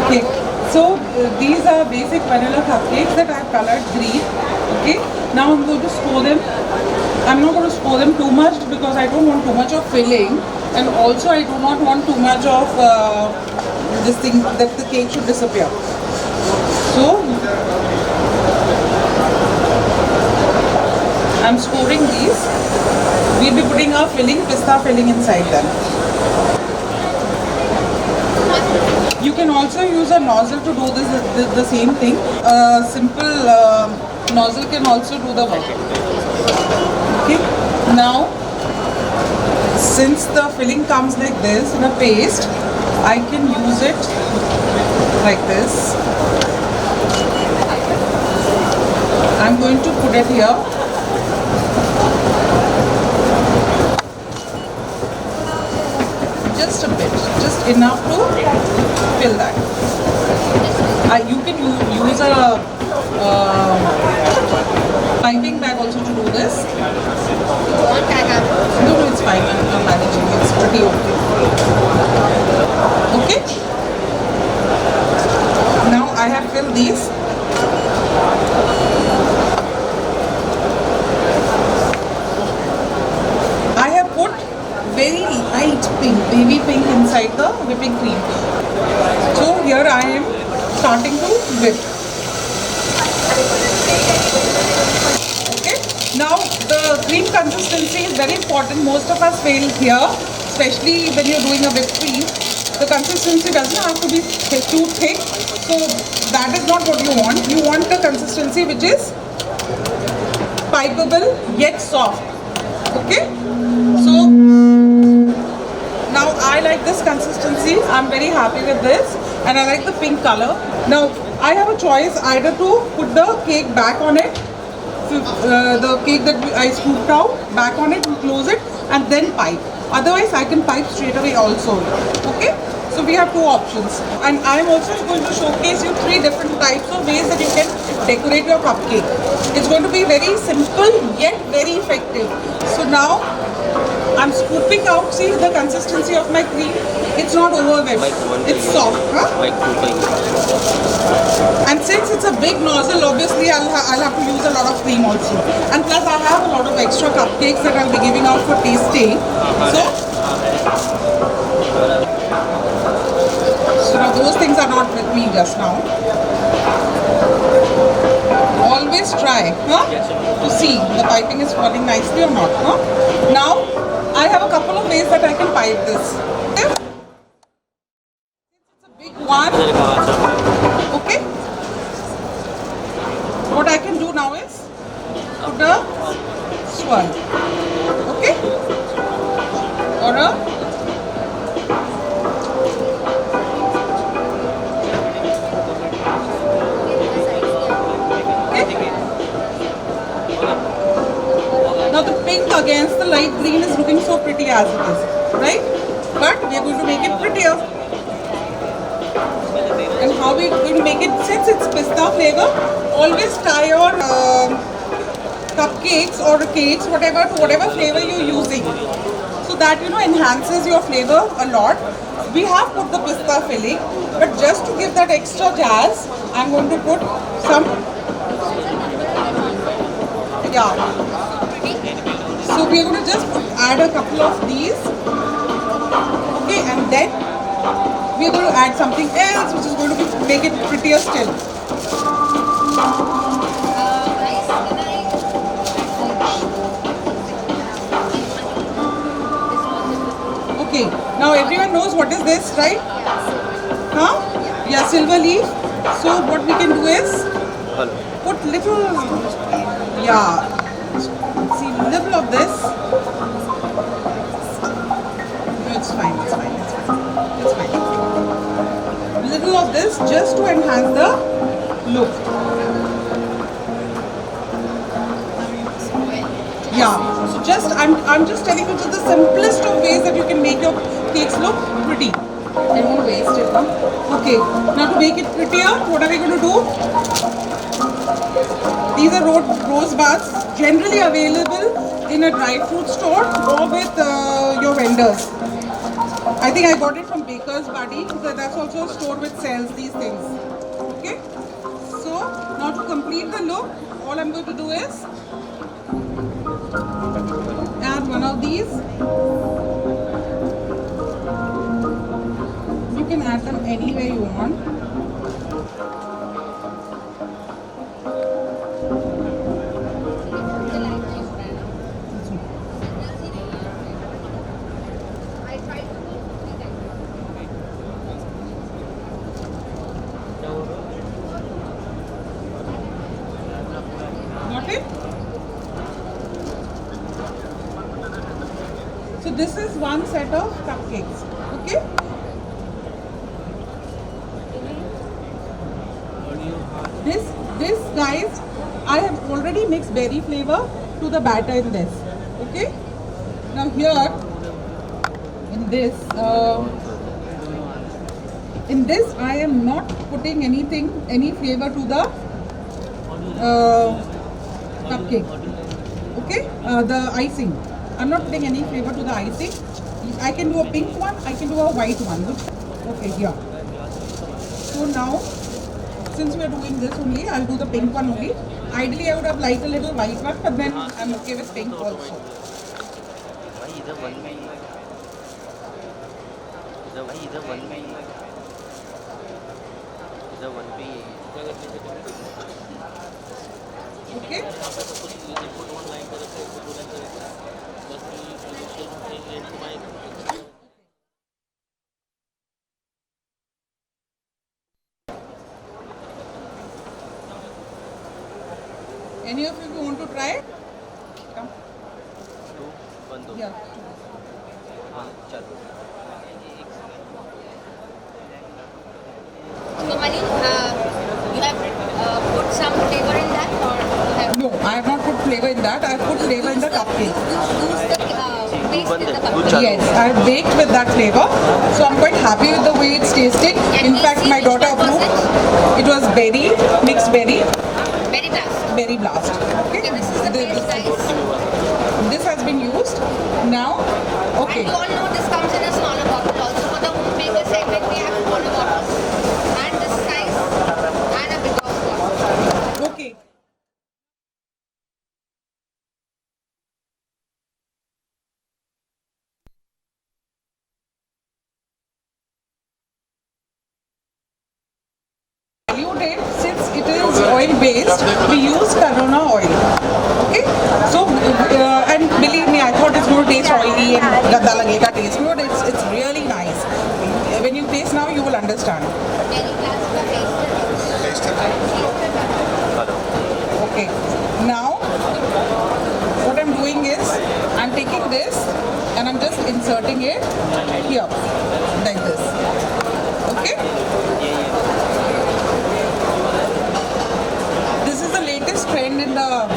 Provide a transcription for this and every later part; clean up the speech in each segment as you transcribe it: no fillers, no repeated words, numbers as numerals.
Okay, so these are basic vanilla cupcakes that I have colored green. Okay, now I'm going to score them. I'm not going to score them too much because I don't want too much of filling, and also I do not want too much of this thing that the cake should disappear. So I'm scoring these. We'll be putting our filling, pista filling inside them. You can also use a nozzle to do the same thing. A simple nozzle can also do the work. Okay. Now, since the filling comes like this in a paste, I can use it like this. I'm going to put it here. Just a bit, just enough to fill that. You can use a piping bag also to do this. No, it's fine. I'm managing. It's pretty okay. Okay. Now I have filled these. I have put very light pink, baby pink inside the whipping cream. So here I am starting to whip. Okay. Now the cream consistency is very important. Most of us fail here, especially when you're doing a whipped cream. The consistency doesn't have to be too thick. So that is not what you want. You want the consistency which is pipeable yet soft. Okay. So now I like this consistency. I'm very happy with this, and I like the pink color. Now I have a choice either to put the cake back on it, the cake that I scooped out back on it and close it, and then pipe. Otherwise I can pipe straight away also. Okay. So we have two options, and I am also going to showcase you 3 different types of ways that you can decorate your cupcake. It's going to be very simple yet very effective. So now I'm scooping out. See the consistency of my cream. It's not overwhelmed. It's soft. Huh? And since it's a big nozzle, obviously I'll have to use a lot of cream also. And plus I have a lot of extra cupcakes that I'll be giving out for tasting. So now those things are not with me just now. Always try to see the piping is falling nicely or not. Now I have a couple of ways that I can pipe this. Since it's a big one, okay, what I can do now is put a swirl, okay, or a against the light green is looking so pretty as it is, right? But we are going to make it prettier. And how we are going to make it, since it's pista flavor, always tie your cupcakes or cakes, whatever, to whatever flavor you're using, so that enhances your flavor a lot. We have put the pista filling, but just to give that extra jazz, I'm going to put some, So we are going to just add a couple of these, okay, and then we are going to add something else which is going to make it prettier still. Okay, now everyone knows what is this, right? Huh? Yeah, silver leaf. So what we can do is put little, see, little of this. No, it's fine. Little of this just to enhance the look. So just I'm just telling you the simplest of ways that you can make your cakes look pretty. I don't want to waste it, huh? Okay. Now to make it prettier, what are we going to do? These are rose bars, generally available in a dry fruit store or with your vendors. I think I got it from Baker's Buddy. That's also a store which sells these things. Okay. So now to complete the look, all I'm going to do is add one of these. You can add them anywhere you want. Got it? So this is one set of cupcakes. Okay? This guys, I have already mixed berry flavor to the batter in this. Okay? Now here in this I am not putting any flavor to the cupcake. Okay? The icing. I'm not putting any flavor to the icing. I can do a pink one, I can do a white one. Okay, here. So now, since we are doing this only, I'll do the pink one only. Ideally, I would have liked a little white one, but then I'm okay with pink also. Okay? Any of you want to try? Come. Yeah. So Mani, you have put some flavor in that, or you have No, I have not put flavor in that. I have put flavor in the cupcake. use the base with the cupcake? Yes, I have baked with that flavor. So I'm quite happy with the way it's tasting. Can In we fact, see my which daughter one was approved. It was berry, mixed berry, Very blast. berry blast. Okay, this is the base, guys. This has been used. Now, okay. And you all know this comes in a smaller bottle also. For the homemaker segment, we have smaller bottles. And this size and a bigger bottle. Okay. Diluted, since it is oil based, we use Corona oil. Okay, so and believe me, I thought it's going to taste oily and ganda lagega taste, but it's really nice. When you taste now, you will understand. Very blast. Okay, now what I'm doing is I'm taking this and I'm just inserting it here like this. Okay. This is the latest trend in the.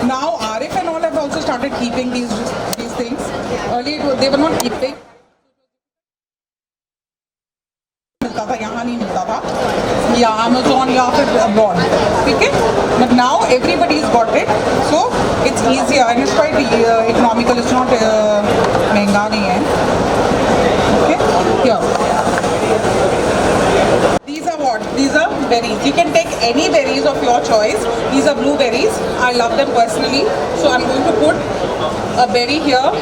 Now Arif and all have also started keeping these things. Earlier they were not keeping. मिलता था यहाँ नहीं मिलता था या Amazon या फिर abroad, ठीक है? But now everybody's got it, so it's easier and it's quite economical. It's not महंगा नहीं है. Okay, here. These are what? These are berries. You can take any berries of your choice. These are blueberries. I love them personally. So I'm going to put a berry here.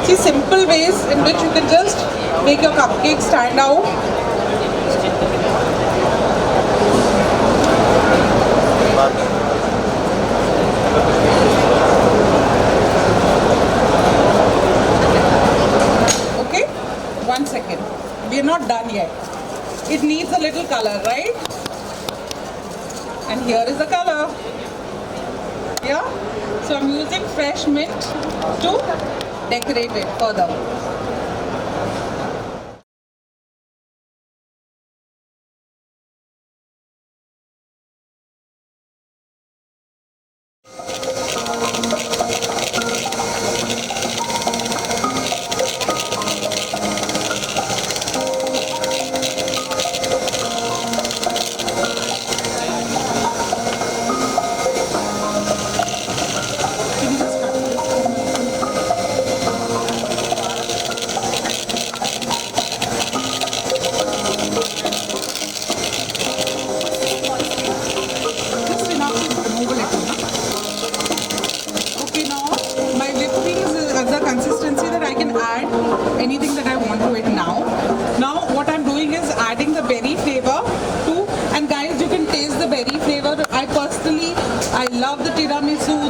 See, simple ways in which you can just make your cupcake stand out. Okay, 1 second. We are not done yet. It needs a little color, right? And here is the color. Yeah? So I'm using fresh mint to decorate it further.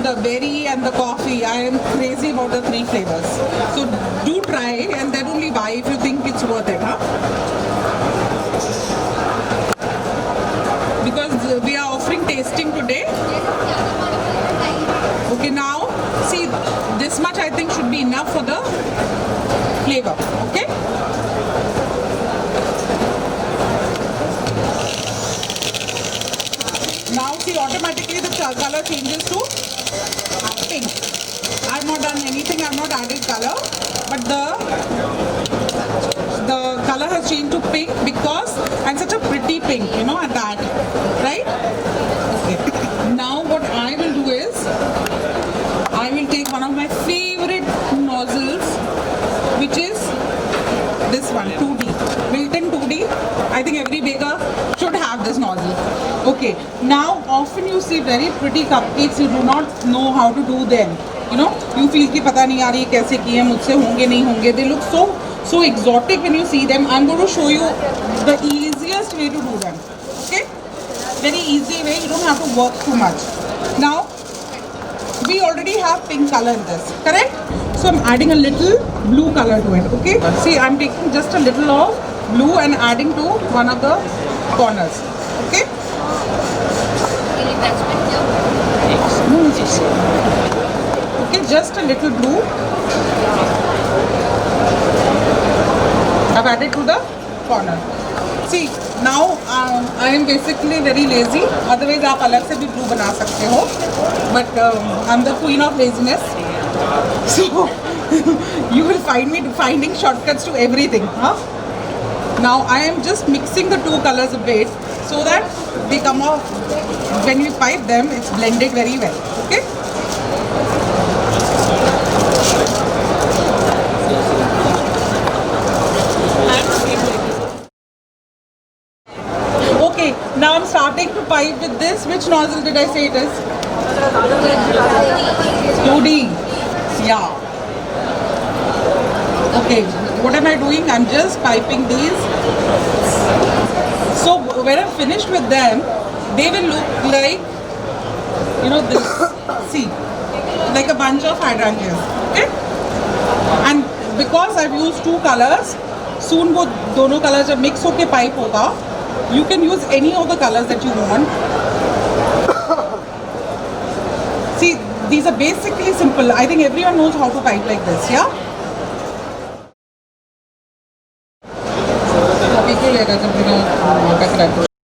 the berry and the coffee. I am crazy about the 3 flavors. So do try and then only buy if you think it's worth it, huh? Because we are offering tasting today. Okay, now see, this much I think should be enough for the flavor. Okay. Now see, automatically the color changes to pink. I have not done anything, I have not added color, but the color has changed to pink because, and such a pretty pink, you know, at that, right? Okay. Now what I will do is, I will take one of my favorite nozzles, which is this one, 2D, Wilton 2D. I think every baker should have this nozzle. Okay, now often you see very pretty cupcakes, you do not know how to do them. You know, you feel कि पता नहीं यार ये कैसे किए मुझसे होंगे नहीं होंगे. They look so exotic when you see them. I'm going to show you the easiest way to do them. Okay, very easy way. You don't have to work too much. Now we already have pink color in this, correct? So I'm adding a little blue color to it. Okay, see, I'm taking just a little of blue and adding to one of the corners. Okay. Okay, just a little blue. I've added to the corner. See, now I am basically very lazy. Otherwise, आप अलग से भी blue बना सकते हो. But I'm the queen of laziness. So you will find me finding shortcuts to everything. Huh? Now I am just mixing the two colors a bit so that they come off. When we pipe them, it's blended very well. Okay. Okay, now I'm starting to pipe with this. Which nozzle did I say it is? 2D. Yeah. Okay, what am I doing? I'm just piping these. So when I'm finished with them, they will look like, you know, this. See, like a bunch of hydrangeas. Okay? And because I've used two colors, soon वो दोनों colors जब mix होके pipe होगा, you can use any of the colors that you want. See, these are basically simple. I think everyone knows how to pipe like this, yeah?